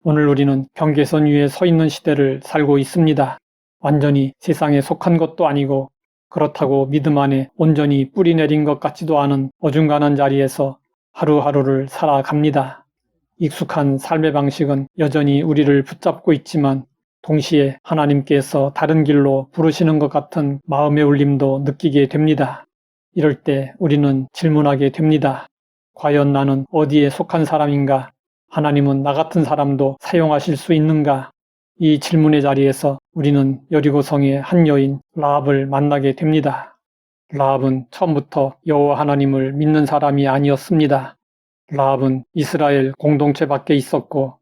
오늘 우리는 경계선 위에 서 있는 시대를 살고 있습니다. 완전히 세상에 속한 것도 아니고 그렇다고 믿음 안에 온전히 뿌리 내린 것 같지도 않은 어중간한 자리에서 하루하루를 살아갑니다. 익숙한 삶의 방식은 여전히 우리를 붙잡고 있지만 동시에 하나님께서 다른 길로 부르시는 것 같은 마음의 울림도 느끼게 됩니다. 이럴 때 우리는 질문하게 됩니다. 과연 나는 어디에 속한 사람인가? 하나님은 나 같은 사람도 사용하실 수 있는가? 이 질문의 자리에서 우리는 여리고성의 한 여인 라합을 만나게 됩니다. 라합은 처음부터 여호와 하나님을 믿는 사람이 아니었습니다. 라합은 이스라엘 공동체 밖에 있었고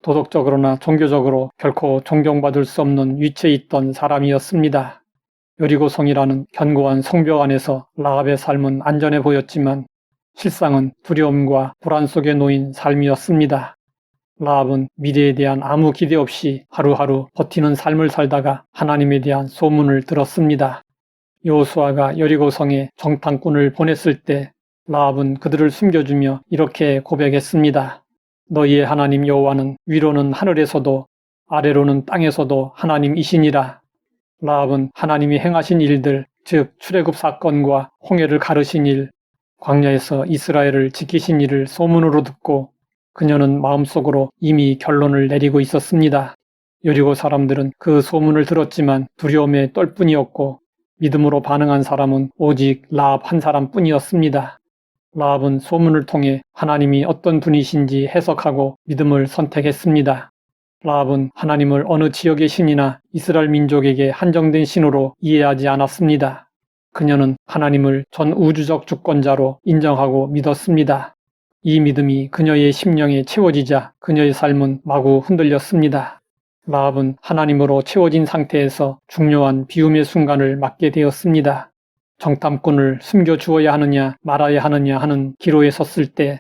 도덕적으로나 종교적으로 결코 존경받을 수 없는 위치에 있던 사람이었습니다. 여리고성이라는 견고한 성벽 안에서 라합의 삶은 안전해 보였지만 실상은 두려움과 불안 속에 놓인 삶이었습니다. 라합은 미래에 대한 아무 기대 없이 하루하루 버티는 삶을 살다가 하나님에 대한 소문을 들었습니다. 여호수아가 여리고성에 정탐꾼을 보냈을 때 라합은 그들을 숨겨주며 이렇게 고백했습니다. 너희의 하나님 여호와는 위로는 하늘에서도 아래로는 땅에서도 하나님이시니라. 라합은 하나님이 행하신 일들, 즉 출애굽 사건과 홍해를 가르신 일, 광야에서 이스라엘을 지키신 일을 소문으로 듣고 그녀는 마음속으로 이미 결론을 내리고 있었습니다. 여리고 사람들은 그 소문을 들었지만 두려움에 떨 뿐이었고 믿음으로 반응한 사람은 오직 라합 한 사람뿐이었습니다. 라합은 소문을 통해 하나님이 어떤 분이신지 해석하고 믿음을 선택했습니다. 라합은 하나님을 어느 지역의 신이나 이스라엘 민족에게 한정된 신으로 이해하지 않았습니다. 그녀는 하나님을 전 우주적 주권자로 인정하고 믿었습니다. 이 믿음이 그녀의 심령에 채워지자 그녀의 삶은 마구 흔들렸습니다. 라합은 하나님으로 채워진 상태에서 중요한 비움의 순간을 맞게 되었습니다. 정탐꾼을 숨겨주어야 하느냐 말아야 하느냐 하는 기로에 섰을 때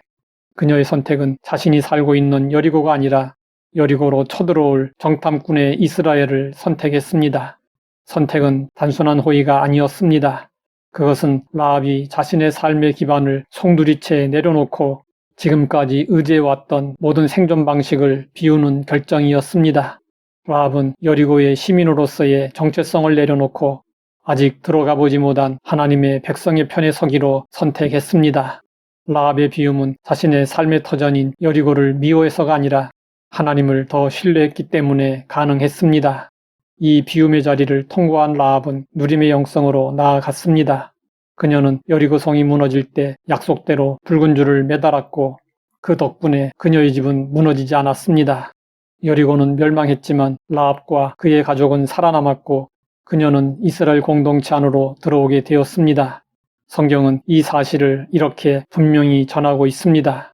그녀의 선택은 자신이 살고 있는 여리고가 아니라 여리고로 쳐들어올 정탐꾼의 이스라엘을 선택했습니다. 선택은 단순한 호의가 아니었습니다. 그것은 라합이 자신의 삶의 기반을 송두리째 내려놓고 지금까지 의지해왔던 모든 생존 방식을 비우는 결정이었습니다. 라합은 여리고의 시민으로서의 정체성을 내려놓고 아직 들어가 보지 못한 하나님의 백성의 편에 서기로 선택했습니다. 라합의 비움은 자신의 삶의 터전인 여리고를 미워해서가 아니라 하나님을 더 신뢰했기 때문에 가능했습니다. 이 비움의 자리를 통과한 라합은 누림의 영성으로 나아갔습니다. 그녀는 여리고성이 무너질 때 약속대로 붉은 줄을 매달았고 그 덕분에 그녀의 집은 무너지지 않았습니다. 여리고는 멸망했지만 라합과 그의 가족은 살아남았고 그녀는 이스라엘 공동체 안으로 들어오게 되었습니다. 성경은 이 사실을 이렇게 분명히 전하고 있습니다.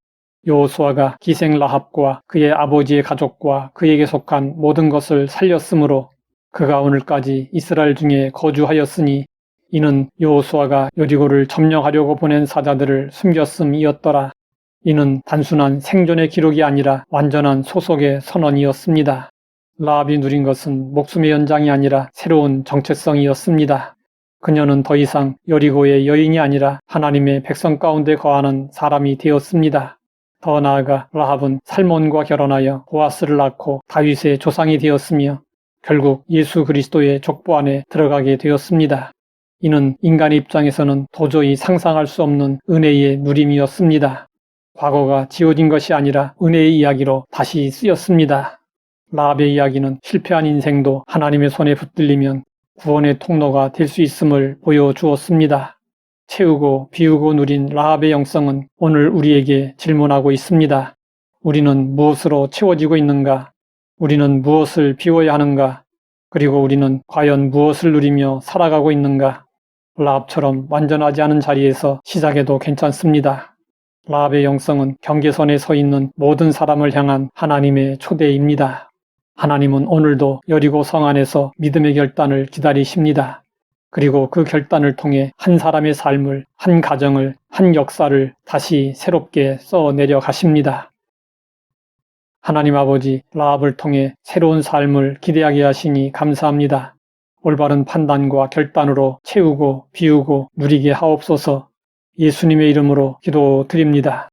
여호수아가 기생 라합과 그의 아버지의 가족과 그에게 속한 모든 것을 살렸으므로 그가 오늘까지 이스라엘 중에 거주하였으니 이는 여호수아가 여리고를 점령하려고 보낸 사자들을 숨겼음이었더라. 이는 단순한 생존의 기록이 아니라 완전한 소속의 선언이었습니다. 라합이 누린 것은 목숨의 연장이 아니라 새로운 정체성이었습니다. 그녀는 더 이상 여리고의 여인이 아니라 하나님의 백성 가운데 거하는 사람이 되었습니다. 더 나아가 라합은 살몬과 결혼하여 보아스를 낳고 다윗의 조상이 되었으며 결국 예수 그리스도의 족보 안에 들어가게 되었습니다. 이는 인간의 입장에서는 도저히 상상할 수 없는 은혜의 누림이었습니다. 과거가 지워진 것이 아니라 은혜의 이야기로 다시 쓰였습니다. 라합의 이야기는 실패한 인생도 하나님의 손에 붙들리면 구원의 통로가 될 수 있음을 보여주었습니다. 채우고 비우고 누린 라합의 영성은 오늘 우리에게 질문하고 있습니다. 우리는 무엇으로 채워지고 있는가? 우리는 무엇을 비워야 하는가? 그리고 우리는 과연 무엇을 누리며 살아가고 있는가? 라합처럼 완전하지 않은 자리에서 시작해도 괜찮습니다. 라합의 영성은 경계선에 서 있는 모든 사람을 향한 하나님의 초대입니다. 하나님은 오늘도 여리고 성 안에서 믿음의 결단을 기다리십니다. 그리고 그 결단을 통해 한 사람의 삶을, 한 가정을, 한 역사를 다시 새롭게 써내려 가십니다. 하나님 아버지, 라합을 통해 새로운 삶을 기대하게 하시니 감사합니다. 올바른 판단과 결단으로 채우고 비우고 누리게 하옵소서. 예수님의 이름으로 기도드립니다.